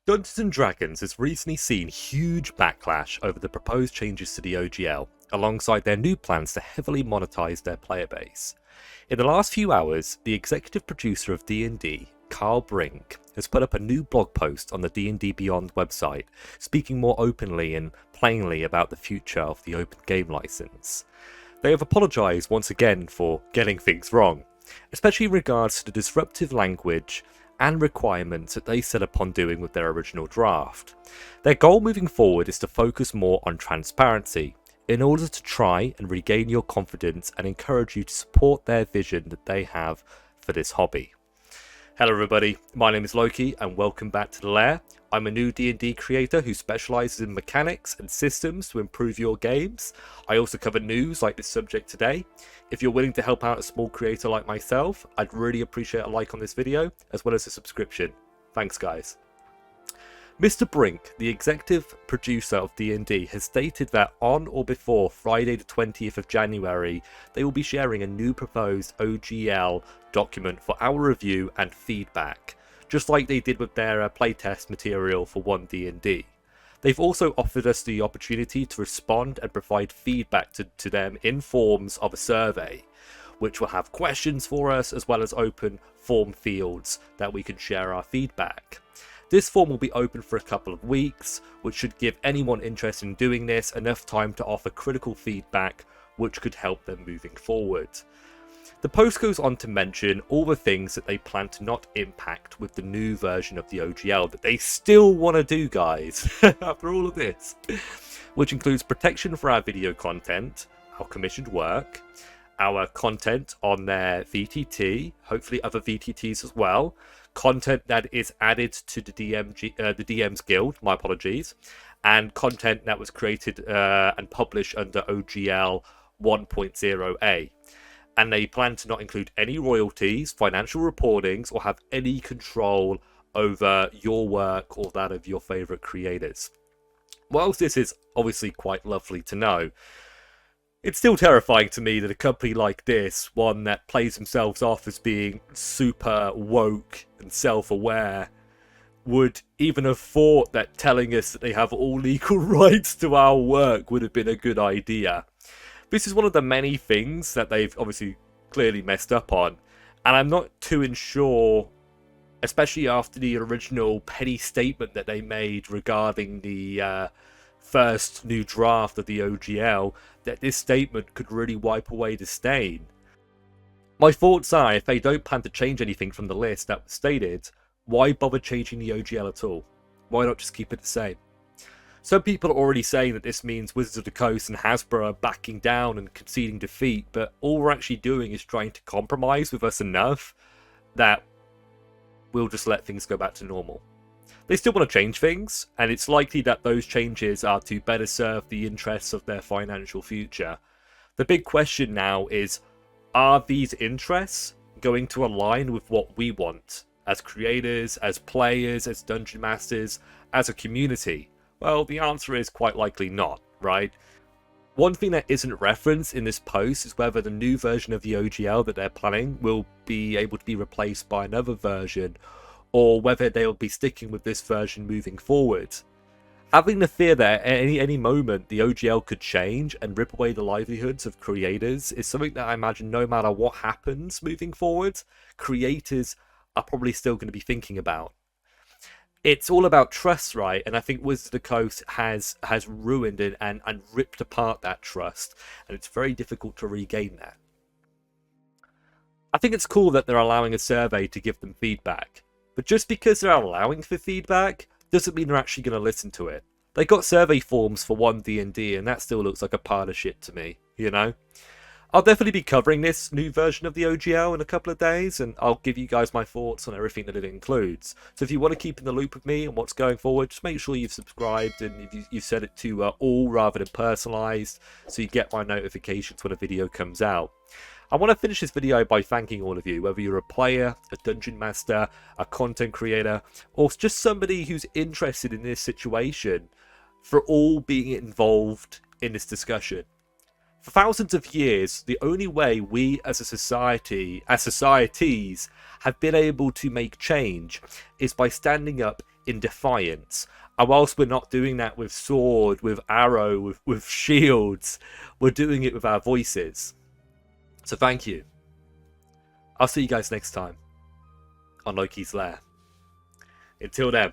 Dungeons & Dragons has recently seen huge backlash over the proposed changes to the OGL, alongside their new plans to heavily monetize their player base. In the last few hours, the executive producer of D&D, Brink, has put up a new blog post on the D&D Beyond website, speaking more openly and plainly about the future of the open game license. They have apologized once again for getting things wrong, especially in regards to the disruptive language and requirements that they set upon doing with their original draft. Their goal moving forward is to focus more on transparency, in order to try and regain your confidence and encourage you to support their vision that they have for this hobby. Hello everybody, my name is Loki and welcome back to The Lair. I'm a new D&D creator who specialises in mechanics and systems to improve your games. I also cover news like this subject today. If you're willing to help out a small creator like myself, I'd really appreciate a like on this video, as well as a subscription. Thanks guys. Mr. Brink, the executive producer of D&D, has stated that on or before Friday the 20th of January, they will be sharing a new proposed OGL document for our review and feedback, just like they did with their playtest material for 1D&D. They've also offered us the opportunity to respond and provide feedback to them in forms of a survey, which will have questions for us as well as open form fields that we can share our feedback. This form will be open for a couple of weeks, which should give anyone interested in doing this enough time to offer critical feedback which could help them moving forward. The post goes on to mention all the things that they plan to not impact with the new version of the OGL that they still want to do, guys, after all of this, which includes protection for our video content, our commissioned work, our content on their VTT, hopefully other VTTs as well, content that is added to the DM's Guild, my apologies, and content that was created and published under OGL 1.0a. And they plan to not include any royalties, financial reportings, or have any control over your work or that of your favourite creators. Whilst this is obviously quite lovely to know, it's still terrifying to me that a company like this, one that plays themselves off as being super woke and self-aware, would even have thought that telling us that they have all legal rights to our work would have been a good idea. This is one of the many things that they've obviously clearly messed up on, and I'm not too unsure, especially after the original petty statement that they made regarding the first new draft of the OGL, that this statement could really wipe away the stain. My thoughts are, if they don't plan to change anything from the list that was stated, why bother changing the OGL at all? Why not just keep it the same? Some people are already saying that this means Wizards of the Coast and Hasbro are backing down and conceding defeat, but all we're actually doing is trying to compromise with us enough that we'll just let things go back to normal. They still want to change things, and it's likely that those changes are to better serve the interests of their financial future. The big question now is, are these interests going to align with what we want as creators, as players, as dungeon masters, as a community? Well, the answer is quite likely not, right? One thing that isn't referenced in this post is whether the new version of the OGL that they're planning will be able to be replaced by another version, or whether they'll be sticking with this version moving forward. Having the fear that at any moment the OGL could change and rip away the livelihoods of creators is something that I imagine no matter what happens moving forward, creators are probably still going to be thinking about. It's all about trust, right? And I think Wizards of the Coast has ruined it and ripped apart that trust, and it's very difficult to regain that. I think it's cool that they're allowing a survey to give them feedback. But just because they're allowing for feedback doesn't mean they're actually going to listen to it. They got survey forms for 1D&D, and that still looks like a pile of shit to me, you know? I'll definitely be covering this new version of the OGL in a couple of days, and I'll give you guys my thoughts on everything that it includes. So if you want to keep in the loop with me and what's going forward, just make sure you've subscribed and you've set it to all rather than personalised, so you get my notifications when a video comes out. I want to finish this video by thanking all of you, whether you're a player, a dungeon master, a content creator, or just somebody who's interested in this situation, for all being involved in this discussion. For thousands of years, the only way we as a society, as societies, have been able to make change is by standing up in defiance. And whilst we're not doing that with sword, with arrow, with shields, we're doing it with our voices. So thank you. I'll see you guys next time on Loki's Lair. Until then.